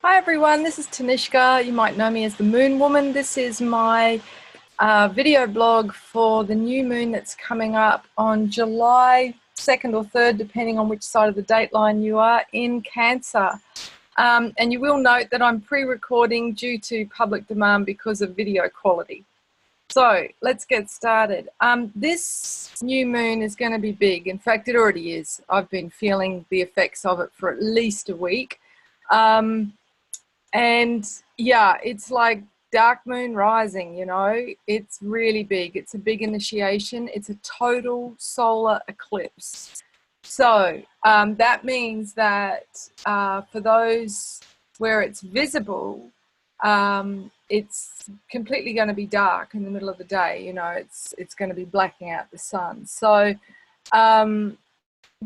Hi everyone, this is Tanishka. You might know me as the Moon Woman. This is my video blog for the new moon that's coming up on July 2nd or 3rd, depending on which side of the dateline you are, in Cancer. And you will note that I'm pre-recording due to public demand because of video quality. So let's get started. This new moon is going to be big. In fact, it already is. I've been feeling the effects of it for at least a week. And yeah, it's like dark moon rising, you know, it's really big. It's a big initiation. It's a total solar eclipse. So that means that for those where it's visible, it's completely going to be dark in the middle of the day. You know, it's going to be blacking out the sun. So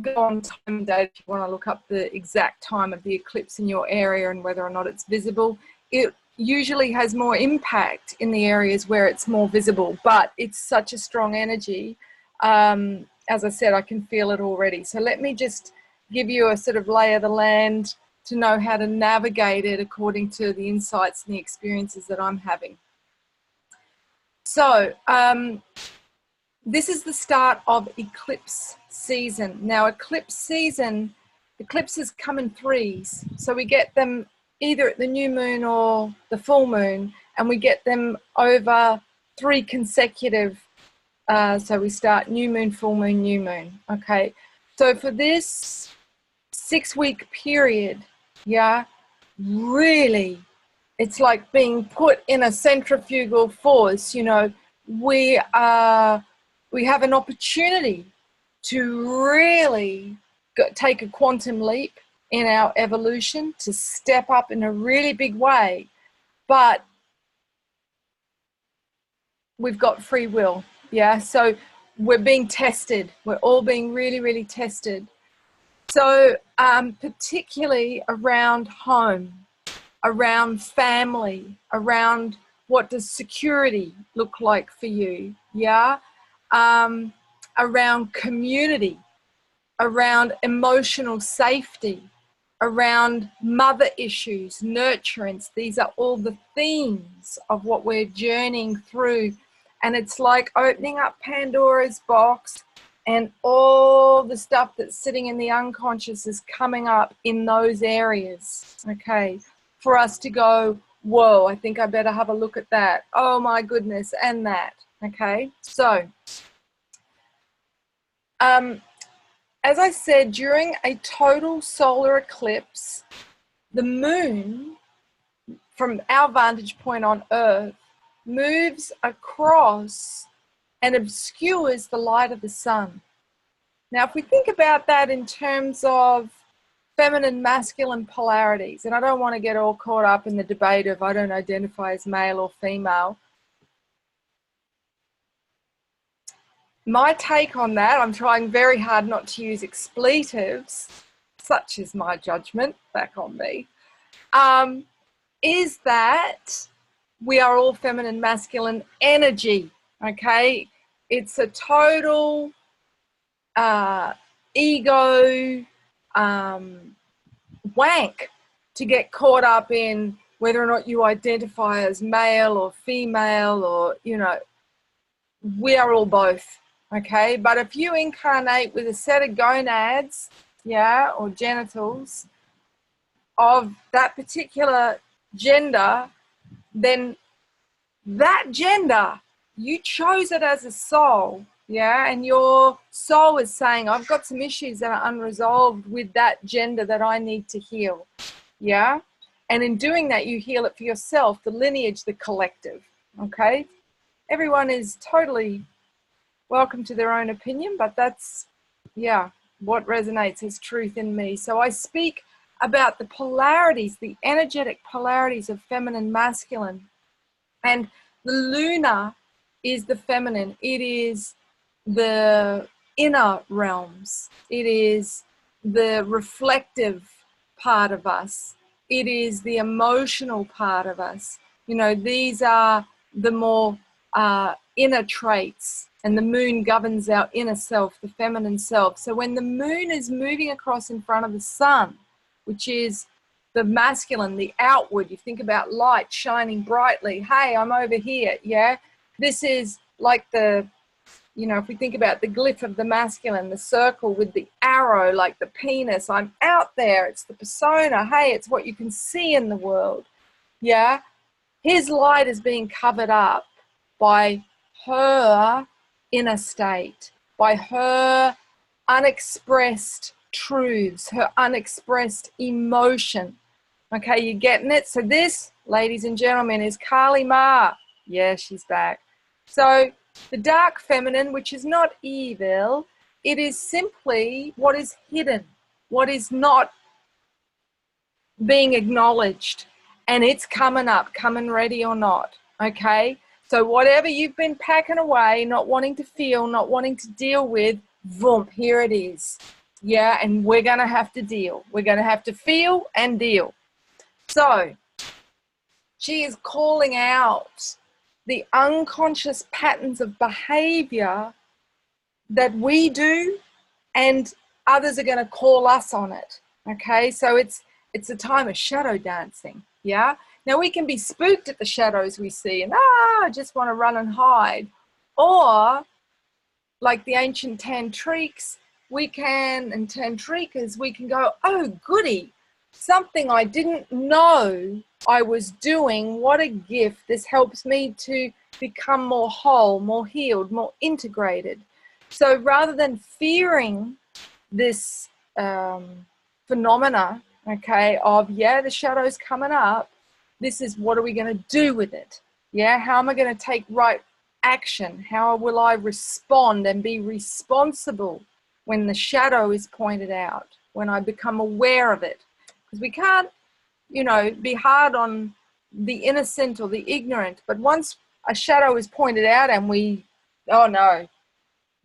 go on time and date if you want to look up the exact time of the eclipse in your area and whether or not it's visible. It usually has more impact in the areas where it's more visible, but it's such a strong energy. As I said, I can feel it already. So let me just give you a sort of lay of the land to know how to navigate it according to the insights and the experiences that I'm having. So this is the start of eclipse season. Now, eclipse season, eclipses come in threes. So we get them either at the new moon or the full moon, and we get them over 3 consecutive. So we start new moon, full moon, new moon. Okay. So for this 6-week period, yeah, really, it's like being put in a centrifugal force. You know, we have an opportunity to really take a quantum leap in our evolution, to step up in a really big way, but we've got free will, yeah? So we're being tested. We're all being really, really tested. So particularly around home, around family, around what does security look like for you, yeah? Around community, around emotional safety, around mother issues, nurturance. These are all the themes of what we're journeying through. And it's like opening up Pandora's box, and all the stuff that's sitting in the unconscious is coming up in those areas, okay, for us to go, whoa, I think I better have a look at that. Oh my goodness, and that, okay? So, as I said, during a total solar eclipse, the moon, from our vantage point on Earth, moves across and obscures the light of the sun. Now, if we think about that in terms of feminine, masculine polarities, and I don't want to get all caught up in the debate of I don't identify as male or female. My take on that, I'm trying very hard not to use expletives, such is my judgment, back on me, is that we are all feminine, masculine energy, okay? It's a total ego wank to get caught up in whether or not you identify as male or female, or, you know, we are all both. Okay, but if you incarnate with a set of gonads, yeah, or genitals of that particular gender, then that gender, you chose it as a soul, yeah, and your soul is saying, I've got some issues that are unresolved with that gender that I need to heal, yeah, and in doing that, you heal it for yourself, the lineage, the collective, okay? Everyone is totally welcome to their own opinion, but that's, yeah, what resonates as truth in me. So I speak about the polarities, the energetic polarities of feminine, masculine. And the lunar is the feminine. It is the inner realms. It is the reflective part of us. It is the emotional part of us. You know, these are the more inner traits. And the moon governs our inner self, the feminine self. So when the moon is moving across in front of the sun, which is the masculine, the outward. You think about light shining brightly. Hey, I'm over here. Yeah. This is like the, you know, if we think about the glyph of the masculine, the circle with the arrow, like the penis, I'm out there. It's the persona. Hey, it's what you can see in the world. Yeah. His light is being covered up by her inner state, by her unexpressed truths, her unexpressed emotion. Okay, you getting it? So this, ladies and gentlemen, is Kali Ma. Yeah, she's back. So the dark feminine, which is not evil, it is simply what is hidden, what is not being acknowledged. And it's coming up, coming ready or not. Okay? So whatever you've been packing away, not wanting to feel, not wanting to deal with, voom, here it is. Yeah, and we're going to have to deal. We're going to have to feel and deal. So she is calling out the unconscious patterns of behavior that we do, and others are going to call us on it. Okay, so it's a time of shadow dancing. Yeah. Now we can be spooked at the shadows we see and I just want to run and hide. Or like the ancient tantrics, we can, and tantrikas, we can go, oh goody, something I didn't know I was doing. What a gift. This helps me to become more whole, more healed, more integrated. So rather than fearing this phenomena, okay, of, yeah, the shadow's coming up, this is what are we going to do with it? Yeah, how am I going to take right action? How will I respond and be responsible when the shadow is pointed out, when I become aware of it? Because we can't, you know, be hard on the innocent or the ignorant, but once a shadow is pointed out and we, oh no,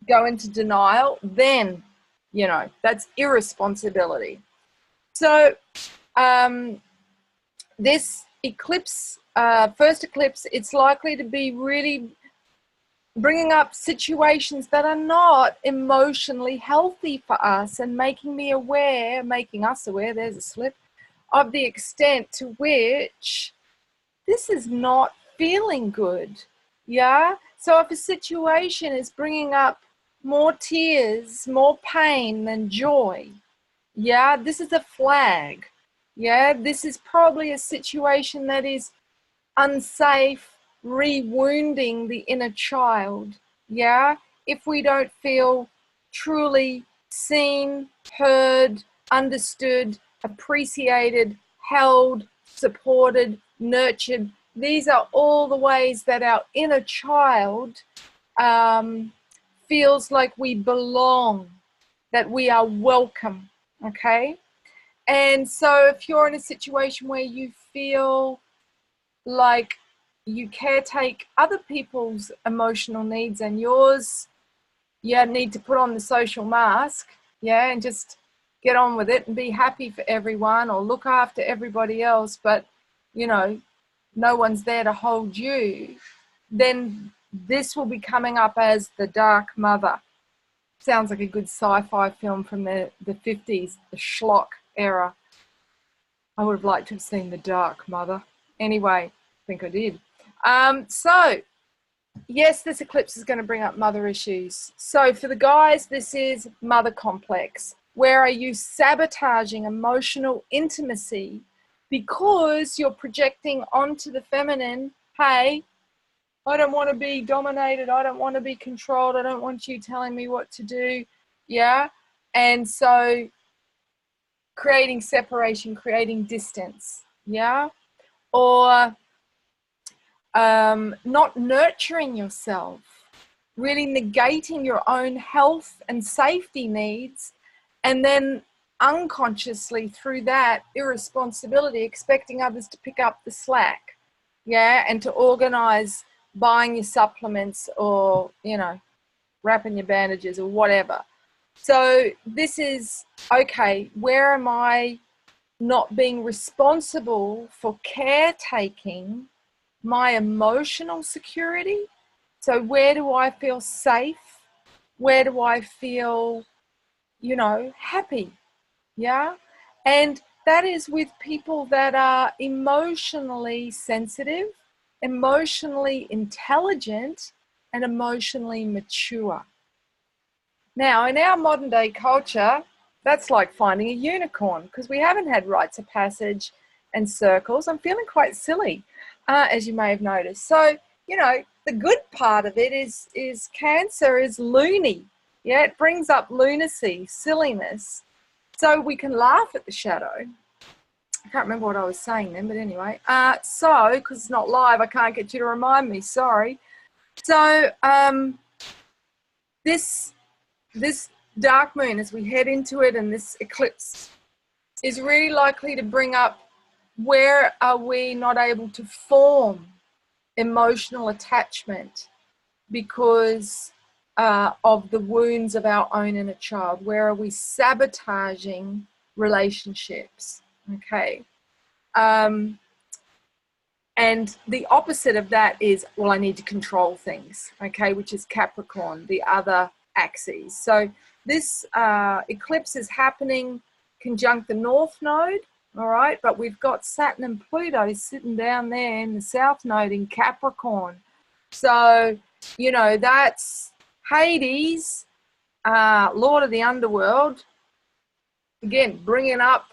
go into denial, then, you know, that's irresponsibility. So this eclipse, first eclipse, it's likely to be really bringing up situations that are not emotionally healthy for us and making me aware, making us aware, there's a slip, of the extent to which this is not feeling good. Yeah. So if a situation is bringing up more tears, more pain than joy, yeah, this is a flag. Yeah, this is probably a situation that is unsafe, re-wounding the inner child. Yeah, if we don't feel truly seen, heard, understood, appreciated, held, supported, nurtured, these are all the ways that our inner child feels like we belong, that we are welcome. Okay. And so if you're in a situation where you feel like you caretake other people's emotional needs and yours, you need to put on the social mask, yeah, and just get on with it and be happy for everyone or look after everybody else, but, you know, no one's there to hold you, then this will be coming up as the Dark Mother. Sounds like a good sci-fi film from the 50s, the schlock era. I would have liked to have seen The Dark Mother. Anyway, I think I did. So, yes, this eclipse is going to bring up mother issues. So for the guys, this is mother complex. Where are you sabotaging emotional intimacy because you're projecting onto the feminine, hey, I don't want to be dominated. I don't want to be controlled. I don't want you telling me what to do. Yeah. And so creating separation, creating distance. Yeah. Or not nurturing yourself, really negating your own health and safety needs, and then unconsciously through that irresponsibility, expecting others to pick up the slack. Yeah. And to organize buying your supplements or, you know, wrapping your bandages or whatever. So this is, okay, where am I not being responsible for caretaking my emotional security? So where do I feel safe? Where do I feel, you know, happy? Yeah. And that is with people that are emotionally sensitive, emotionally intelligent, and emotionally mature. Now, in our modern day culture, that's like finding a unicorn, because we haven't had rites of passage and circles. I'm feeling quite silly, as you may have noticed. So, you know, the good part of it is Cancer is loony. Yeah, it brings up lunacy, silliness. So we can laugh at the shadow. I can't remember what I was saying then, but anyway. So, because it's not live, I can't get you to remind me, sorry. So, this dark moon, as we head into it, and this eclipse is really likely to bring up, where are we not able to form emotional attachment because of the wounds of our own inner child? Where are we sabotaging relationships? Okay. And the opposite of that is, well, I need to control things, okay, which is Capricorn, the other axis. So this eclipse is happening conjunct the North Node, all right, but we've got Saturn and Pluto sitting down there in the South Node in Capricorn. So, you know, that's Hades, Lord of the Underworld, again, bringing up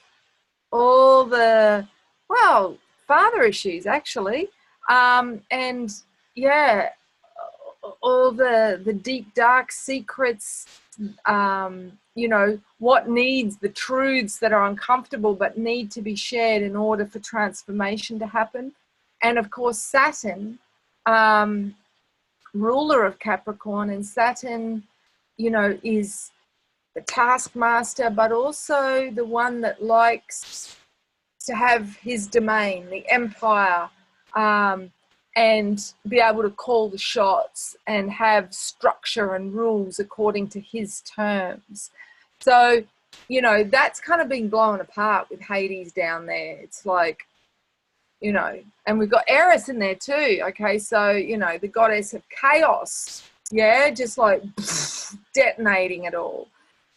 all the, well, father issues actually, and yeah, all the deep dark secrets, you know, what needs, the truths that are uncomfortable but need to be shared in order for transformation to happen. And of course Saturn, ruler of Capricorn, and Saturn, you know, is the taskmaster, but also the one that likes to have his domain, the empire, and be able to call the shots and have structure and rules according to his terms. So, you know, that's kind of being blown apart with Hades down there. It's like, you know, and we've got Eris in there too, okay? So, you know, the goddess of chaos, yeah, just like detonating it all.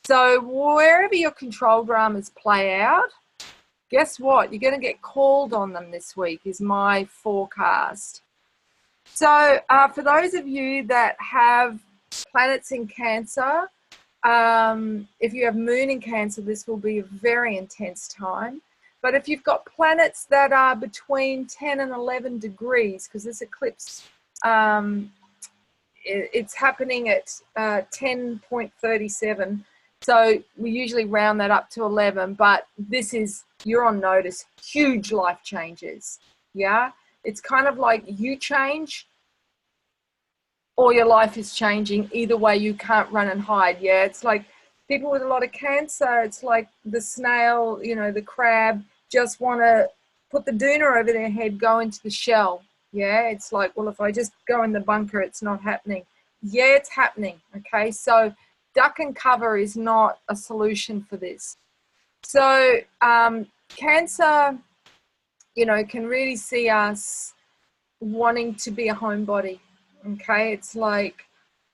So wherever your control dramas play out, guess what? You're going to get called on them this week, is my forecast. So for those of you that have planets in Cancer, if you have moon in Cancer, this will be a very intense time. But if you've got planets that are between 10 and 11 degrees, because this eclipse, it's happening at 10.37, so we usually round that up to 11, but this is, you're on notice, huge life changes. Yeah, it's kind of like you change or your life is changing. Either way, you can't run and hide. Yeah, it's like people with a lot of Cancer, it's like the snail, you know, the crab, just want to put the doona over their head, go into the shell. Yeah, it's like, well, if I just go in the bunker, it's not happening. Yeah, it's happening. Okay, so duck and cover is not a solution for this. So Cancer, you know, can really see us wanting to be a homebody. Okay, it's like,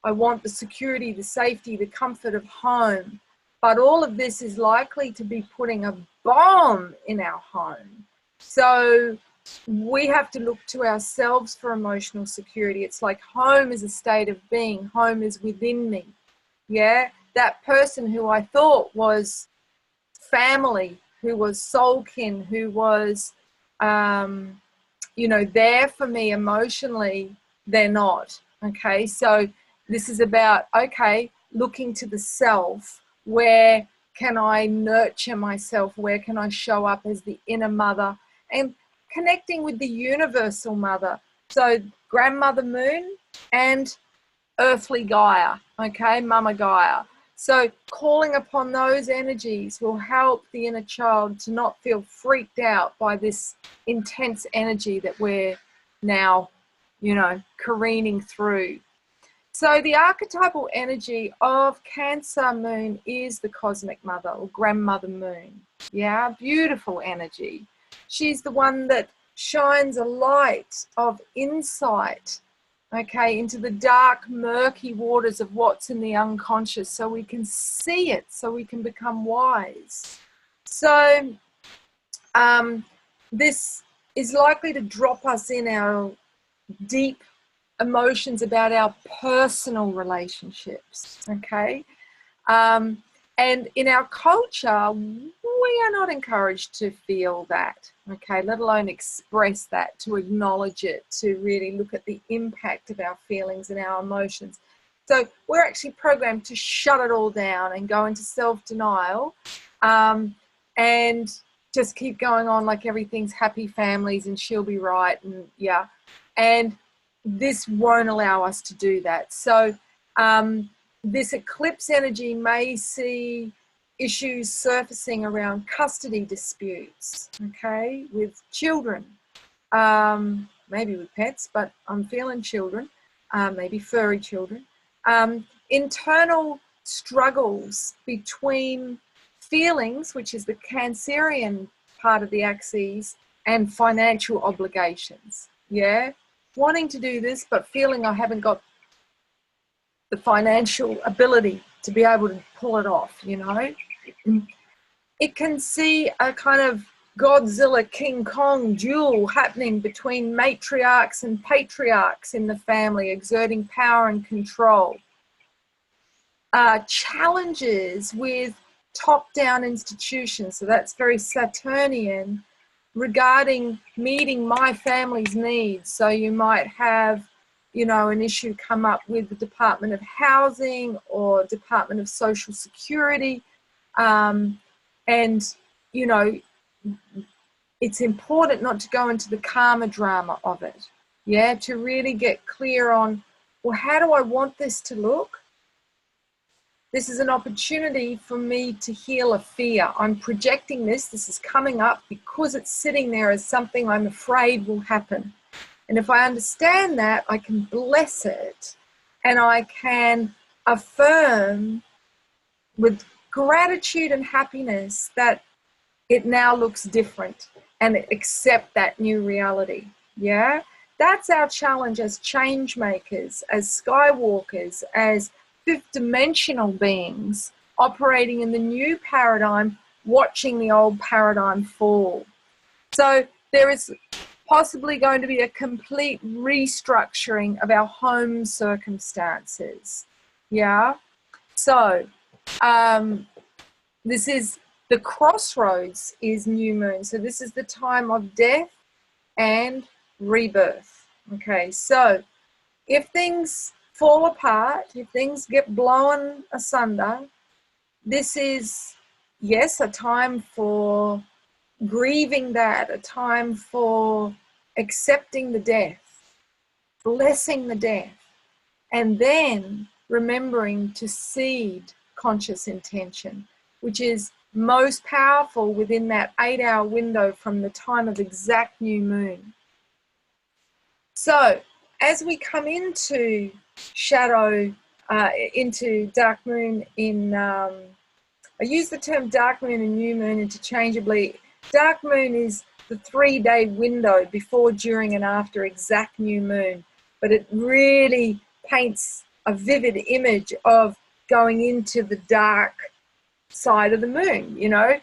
I want the security, the safety, the comfort of home. But all of this is likely to be putting a bomb in our home. So we have to look to ourselves for emotional security. It's like home is a state of being. Home is within me. Yeah, that person who I thought was family, who was soul kin, who was, you know, there for me emotionally, they're not. Okay, so this is about, okay, looking to the self. Where can I nurture myself? Where can I show up as the inner mother? And connecting with the universal mother. So grandmother moon and earthly Gaia, okay, Mama Gaia. So calling upon those energies will help the inner child to not feel freaked out by this intense energy that we're now, you know, careening through. So the archetypal energy of Cancer moon is the cosmic mother, or grandmother moon. Yeah, beautiful energy. She's the one that shines a light of insight, okay, into the dark, murky waters of what's in the unconscious, so we can see it, so we can become wise. So This is likely to drop us in our deep emotions about our personal relationships, okay? And in our culture, we are not encouraged to feel that, okay, let alone express that, to acknowledge it, to really look at the impact of our feelings and our emotions. So we're actually programmed to shut it all down and go into self-denial, and just keep going on like everything's happy families and she'll be right, and yeah. And this won't allow us to do that. So this eclipse energy may see issues surfacing around custody disputes, okay, with children, maybe with pets, but I'm feeling children, maybe furry children, internal struggles between feelings, which is the Cancerian part of the axis, and financial obligations, yeah, wanting to do this but feeling I haven't got the financial ability to be able to pull it off, you know. It can see a kind of Godzilla King Kong duel happening between matriarchs and patriarchs in the family, exerting power and control. Challenges with top-down institutions, so that's very Saturnian, regarding meeting my family's needs. So you might have, you know, an issue come up with the Department of Housing or Department of Social Security, and, you know, it's important not to go into the karma drama of it, yeah, to really get clear on, well, how do I want this to look? This is an opportunity for me to heal a fear. I'm projecting this is coming up because it's sitting there as something I'm afraid will happen. And if I understand that, I can bless it and I can affirm with gratitude and happiness that it now looks different and accept that new reality. Yeah, that's our challenge as change makers, as skywalkers, as fifth dimensional beings operating in the new paradigm, watching the old paradigm fall. So there is possibly going to be a complete restructuring of our home circumstances. Yeah. So this is the crossroads, is new moon. So this is the time of death and rebirth. Okay. So if things fall apart, if things get blown asunder, this is, yes, a time for grieving that, a time for accepting the death, blessing the death, and then remembering to seed conscious intention, which is most powerful within that 8-hour window from the time of exact new moon. So as we come into shadow, into dark moon in, I use the term dark moon and new moon interchangeably. Dark moon is the 3-day window before, during, and after exact new moon, but it really paints a vivid image of going into the dark side of the moon, you know,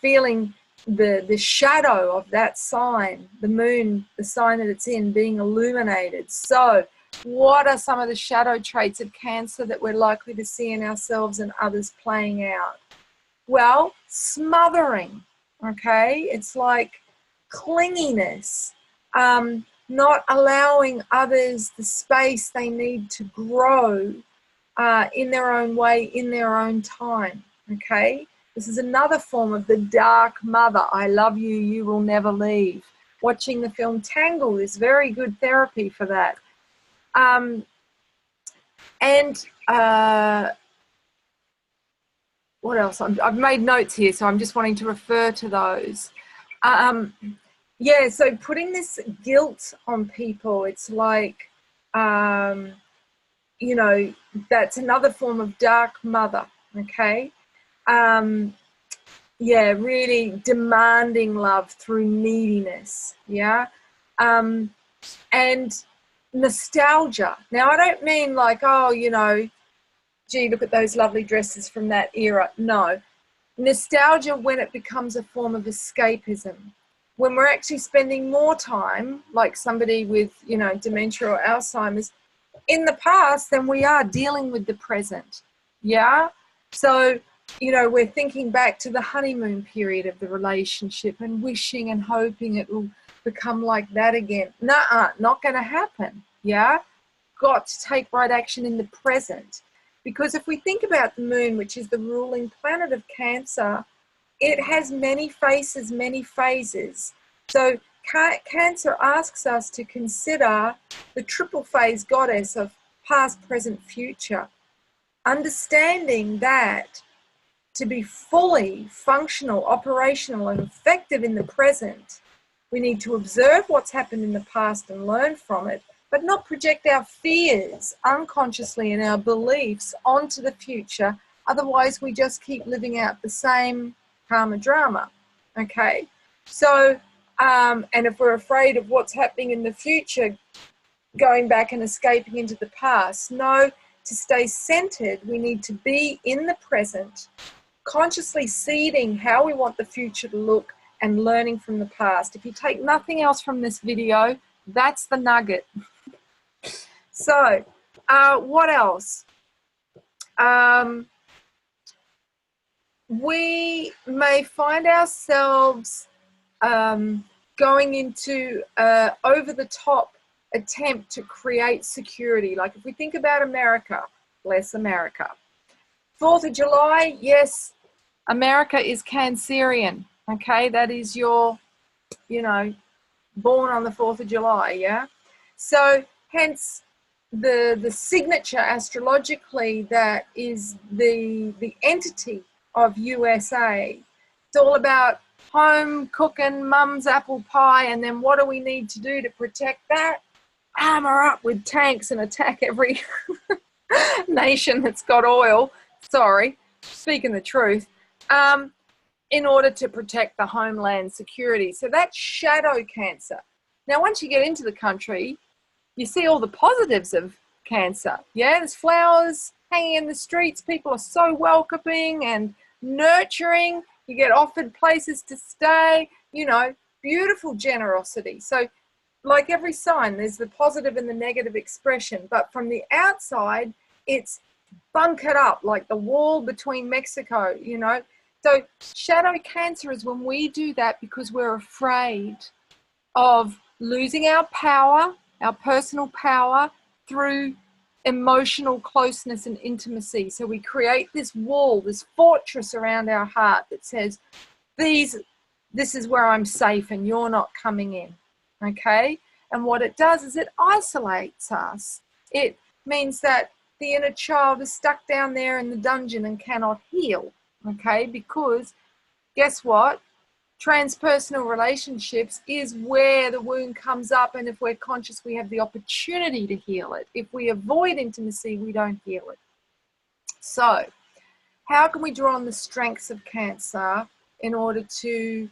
feeling the shadow of that sign, the moon, the sign that it's in, being illuminated. So what are some of the shadow traits of Cancer that we're likely to see in ourselves and others playing out? Well, smothering, okay? It's like clinginess, not allowing others the space they need to grow in their own way, in their own time, okay? This is another form of the dark mother. I love you, you will never leave. Watching the film Tangled is very good therapy for that. What else? I've made notes here, so I'm just wanting to refer to those. Yeah, so putting this guilt on people, it's like, you know, that's another form of dark mother, okay? Yeah, really demanding love through neediness, yeah? And nostalgia. Now, I don't mean like, oh, you know, gee, look at those lovely dresses from that era. No, Nostalgia when it becomes a form of escapism. When we're actually spending more time, like somebody with, you know, dementia or Alzheimer's, in the past than we are dealing with the present. Yeah? So, you know, we're thinking back to the honeymoon period of the relationship and wishing and hoping it will become like that again. Nuh-uh, not going to happen. Yeah? Got to take right action in the present. Because if we think about the moon, which is the ruling planet of Cancer, it has many faces, many phases. So Cancer asks us to consider the triple phase goddess of past, present, future. Understanding that to be fully functional, operational, and effective in the present, we need to observe what's happened in the past and learn from it, but not project our fears unconsciously and our beliefs onto the future. Otherwise, we just keep living out the same karma drama. Okay? So, and if we're afraid of what's happening in the future, going back and escaping into the past, no, to stay centered, we need to be in the present, consciously seeding how we want the future to look and learning from the past. If you take nothing else from this video, that's the nugget. So, what else? We may find ourselves going into over-the-top attempt to create security. Like if we think about America, bless America. 4th of July, yes, America is Cancerian, okay? That is your, you know, born on the 4th of July, yeah? So hence the signature astrologically that is the entity of USA. It's all about home cooking, mum's apple pie, and then what do we need to do to protect that? Armor up with tanks and attack every nation that's got oil. Sorry, speaking the truth. In order to protect the homeland security. So that's shadow Cancer. Now, once you get into the country, you see all the positives of Cancer. Yeah, there's flowers hanging in the streets. People are so welcoming and nurturing. You get offered places to stay, you know, beautiful generosity. So like every sign, there's the positive and the negative expression. But from the outside, it's bunkered up like the wall between Mexico, you know. So shadow Cancer is when we do that because we're afraid of losing our power, our personal power, through emotional closeness and intimacy. So we create this wall, this fortress around our heart that says, this is where I'm safe and you're not coming in, okay? And what it does is it isolates us. It means that the inner child is stuck down there in the dungeon and cannot heal, okay? Because guess what? Transpersonal relationships is where the wound comes up, and if we're conscious, we have the opportunity to heal it. If we avoid intimacy, we don't heal it. So how can we draw on the strengths of Cancer in order to,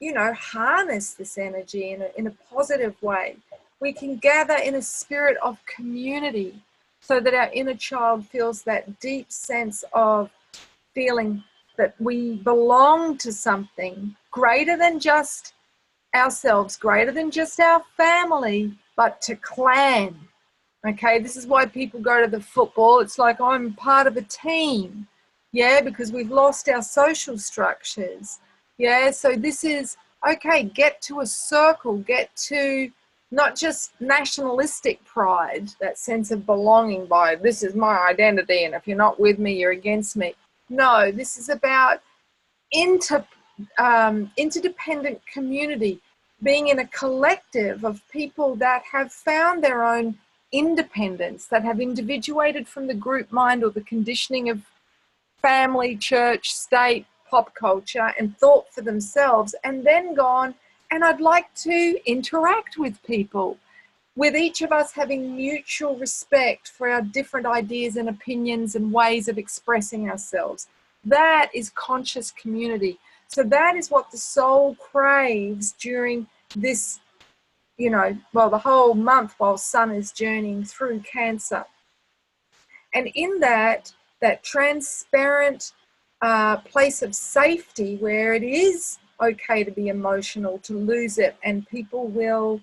you know, harness this energy in a positive way? We can gather in a spirit of community so that our inner child feels that deep sense of feeling that we belong to something greater than just ourselves, greater than just our family, but to clan. Okay, this is why people go to the football. It's like, I'm part of a team. Yeah, because we've lost our social structures. Yeah, so this is, okay, get to a circle, get to not just nationalistic pride, that sense of belonging by, this is my identity, and if you're not with me, you're against me. No, this is about interdependent community, being in a collective of people that have found their own independence, that have individuated from the group mind or the conditioning of family, church, state, pop culture, and thought for themselves, and then gone, and I'd like to interact with people, with each of us having mutual respect for our different ideas and opinions and ways of expressing ourselves. That is conscious community. So that is what the soul craves during this, you know, well, the whole month while Sun is journeying through Cancer. And in that transparent, place of safety where it is okay to be emotional, to lose it, and people will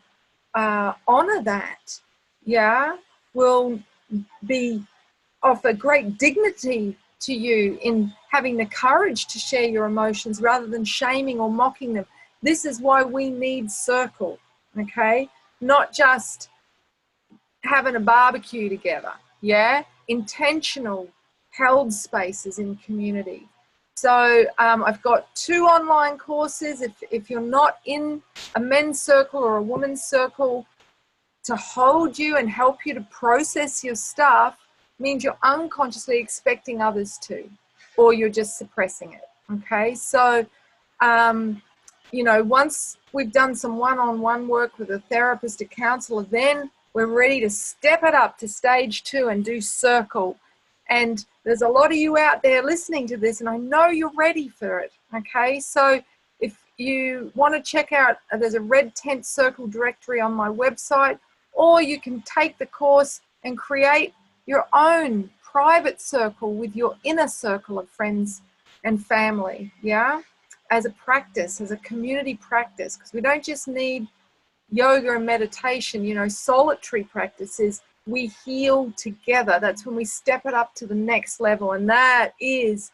honor that, yeah, will be offer great dignity to you in having the courage to share your emotions rather than shaming or mocking them. This is why we need circle, okay? Not just having a barbecue together, yeah? Intentional, held spaces in community. So I've got 2 online courses. If you're not in a men's circle or a women's circle, to hold you and help you to process your stuff means you're unconsciously expecting others to, or you're just suppressing it, okay? So, you know, once we've done some one-on-one work with a therapist, a counselor, then we're ready to step it up to stage 2 and do circle. And there's a lot of you out there listening to this, and I know you're ready for it, okay? So if you want to check out, there's a red tent circle directory on my website, or you can take the course and create your own private circle with your inner circle of friends and family, yeah? As a practice, as a community practice, because we don't just need yoga and meditation, you know, solitary practices. We heal together. That's when we step it up to the next level, and that is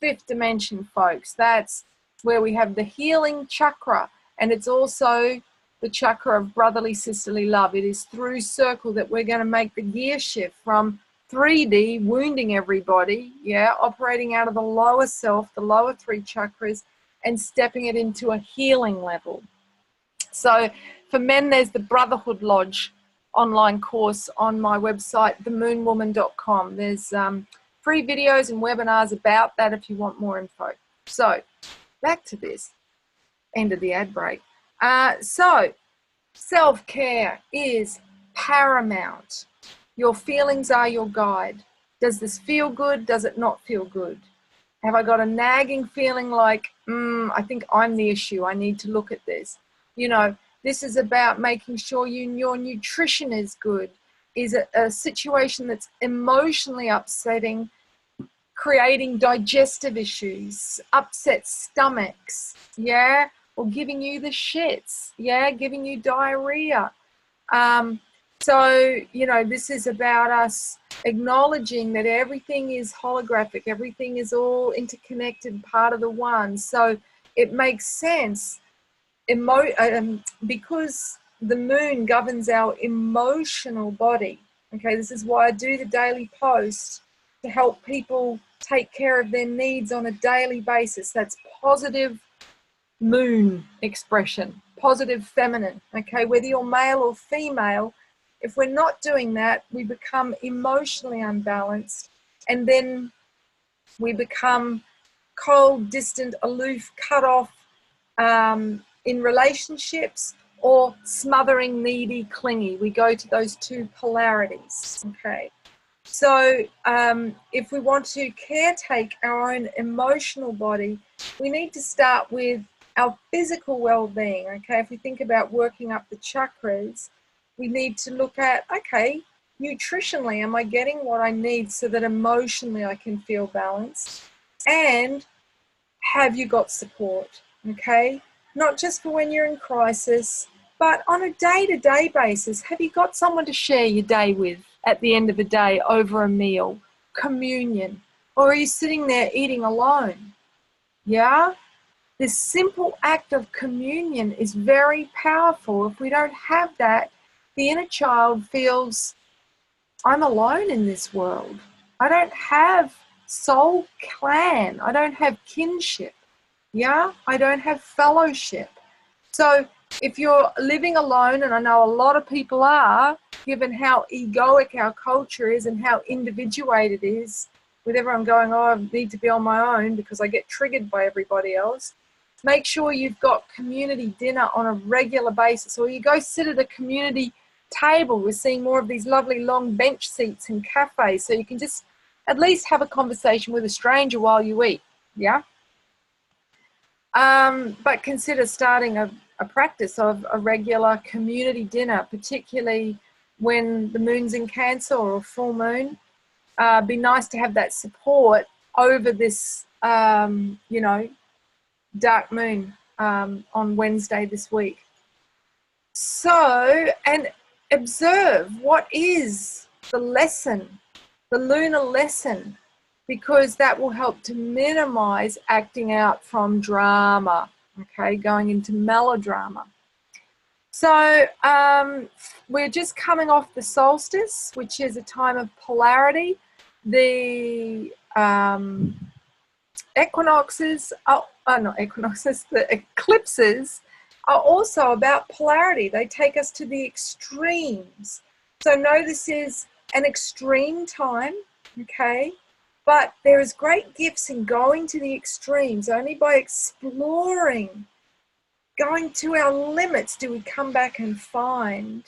5th dimension, folks. That's where we have the healing chakra, and it's also the chakra of brotherly, sisterly love. It is through circle that we're going to make the gear shift from 3D, wounding everybody, yeah, operating out of the lower self, the lower 3 chakras, and stepping it into a healing level. So for men, there's the Brotherhood Lodge online course on my website, themoonwoman.com. There's free videos and webinars about that if you want more info. So back to this, end of the ad break. So self-care is paramount. Your feelings are your guide. Does this feel good? Does it not feel good? Have I got a nagging feeling like, I think I'm the issue, I need to look at this? You know, this is about making sure your nutrition is good. Is it a situation that's emotionally upsetting, creating digestive issues, upset stomachs, yeah? Or giving you the shits, yeah? Giving you diarrhea. So, you know, this is about us acknowledging that everything is holographic, everything is all interconnected, part of the one. So it makes sense because the moon governs our emotional body. Okay, this is why I do the daily post to help people take care of their needs on a daily basis. That's positive moon expression, positive feminine. Okay, whether you're male or female, if we're not doing that, we become emotionally unbalanced, and then we become cold, distant, aloof, cut off in relationships, or smothering, needy, clingy. We go to those 2 polarities, okay? So if we want to caretake our own emotional body, we need to start with our physical well-being, okay? If we think about working up the chakras, we need to look at, okay, nutritionally, am I getting what I need so that emotionally I can feel balanced? And have you got support, okay? Not just for when you're in crisis, but on a day-to-day basis. Have you got someone to share your day with at the end of the day over a meal, communion? Or are you sitting there eating alone? Yeah? This simple act of communion is very powerful. If we don't have that, the inner child feels, I'm alone in this world. I don't have soul clan. I don't have kinship. Yeah, I don't have fellowship. So if you're living alone, and I know a lot of people are, given how egoic our culture is and how individuated it is, with everyone going, oh, I need to be on my own because I get triggered by everybody else. Make sure you've got community dinner on a regular basis, or you go sit at a community table. We're seeing more of these lovely long bench seats in cafes, so you can just at least have a conversation with a stranger while you eat, yeah? But consider starting a practice of a regular community dinner, particularly when the moon's in Cancer or a full moon. Be nice to have that support over this you know, dark moon on Wednesday this week. So, and observe what is the lesson, the lunar lesson, because that will help to minimize acting out from drama, okay, going into melodrama. So we're just coming off the solstice, which is a time of polarity. The equinoxes, not equinoxes, the eclipses are also about polarity. They take us to the extremes. So know this is an extreme time, okay? But there is great gifts in going to the extremes. Only by exploring, going to our limits, do we come back and find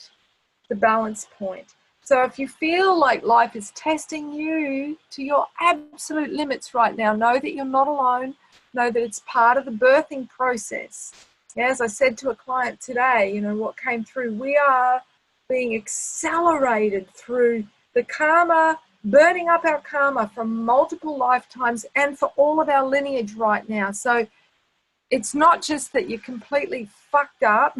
the balance point. So if you feel like life is testing you to your absolute limits right now, know that you're not alone. Know that it's part of the birthing process. Yeah, as I said to a client today, you know, what came through, we are being accelerated through the karma, burning up our karma from multiple lifetimes and for all of our lineage right now. So it's not just that you're completely fucked up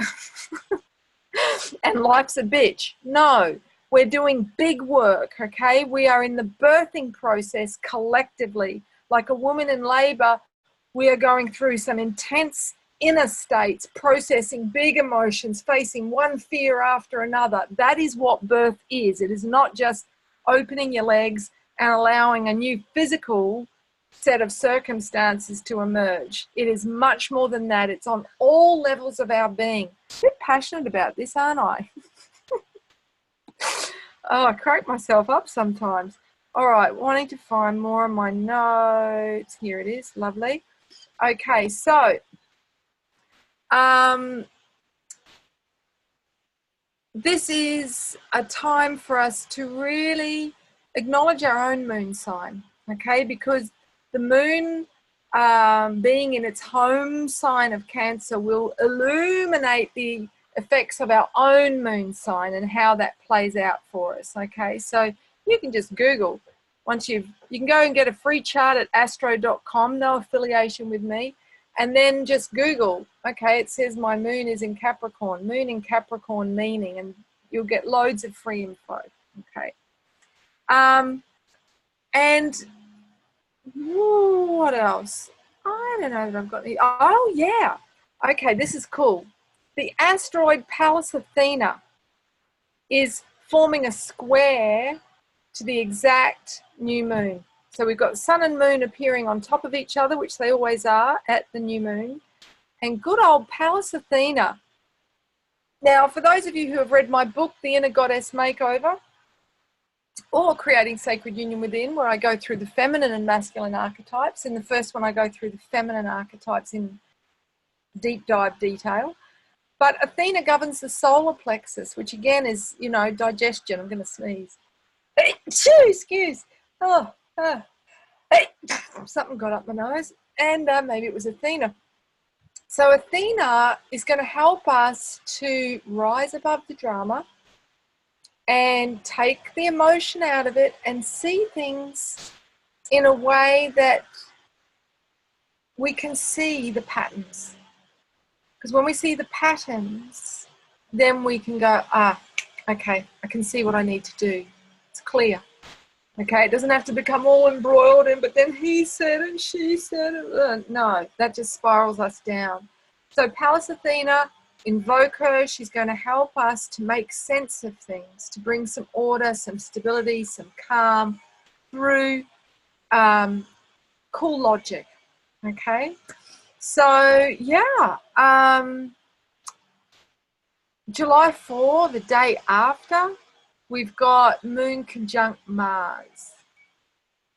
and life's a bitch. No, we're doing big work, okay? We are in the birthing process collectively. Like a woman in labor, we are going through some intense inner states, processing big emotions, facing one fear after another. That is what birth is. It is not just opening your legs and allowing a new physical set of circumstances to emerge. It is much more than that. It's on all levels of our being. I'm a bit passionate about this, aren't I? Oh, I crack myself up sometimes. All right, wanting to find more of my notes. Here it is, lovely. Okay, so this is a time for us to really acknowledge our own moon sign, okay? Because the moon being in its home sign of Cancer will illuminate the effects of our own moon sign and how that plays out for us, okay? So you can just Google. You can go and get a free chart at astro.com, no affiliation with me, and then just Google, okay, it says my moon is in Capricorn, moon in Capricorn meaning, and you'll get loads of free info, okay? And what else? I don't know that I've got any. Oh, yeah. Okay, this is cool. The asteroid Pallas Athena is forming a square to the exact new moon. So we've got sun and moon appearing on top of each other, which they always are at the new moon. And good old Pallas Athena. Now, for those of you who have read my book, The Inner Goddess Makeover, or Creating Sacred Union Within, where I go through the feminine and masculine archetypes. In the first one, I go through the feminine archetypes in deep dive detail. But Athena governs the solar plexus, which again is, you know, digestion. I'm going to sneeze. Excuse. Something got up my nose, and maybe it was Athena. So Athena is going to help us to rise above the drama and take the emotion out of it and see things in a way that we can see the patterns. Because when we see the patterns, then we can go, okay, I can see what I need to do. It's clear. Okay, it doesn't have to become all embroiled in, but then he said it, she said it. No, that just spirals us down. So Pallas Athena, invoke her. She's going to help us to make sense of things, to bring some order, some stability, some calm through cool logic. Okay, so yeah, July 4, the day after, we've got Moon conjunct Mars.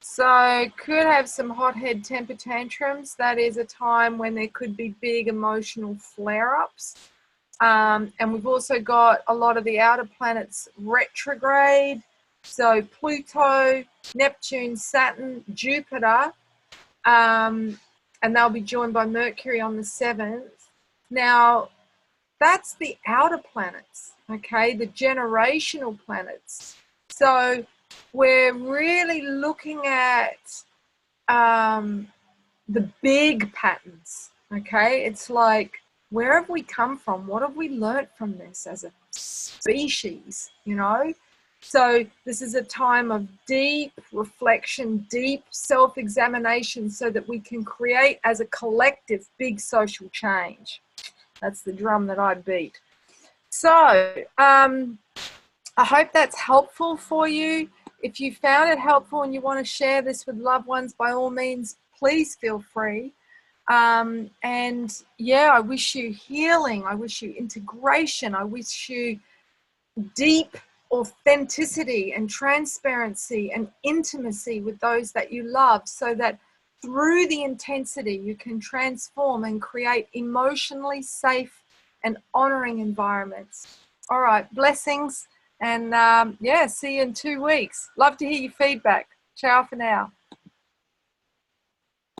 So could have some hothead temper tantrums. That is a time when there could be big emotional flare-ups. And we've also got a lot of the outer planets retrograde. So Pluto, Neptune, Saturn, Jupiter, and they'll be joined by Mercury on the 7th. Now, that's the outer planets, okay, the generational planets. So we're really looking at the big patterns, okay? It's like, where have we come from? What have we learnt from this as a species, you know? So this is a time of deep reflection, deep self-examination, so that we can create as a collective big social change. That's the drum that I beat. So I hope that's helpful for you. If you found it helpful and you want to share this with loved ones, by all means, please feel free. And yeah, I wish you healing. I wish you integration. I wish you deep authenticity and transparency and intimacy with those that you love, so that through the intensity you can transform and create emotionally safe and honoring environments. All right, blessings, and yeah, see you in 2 weeks. Love to hear your feedback. Ciao for now.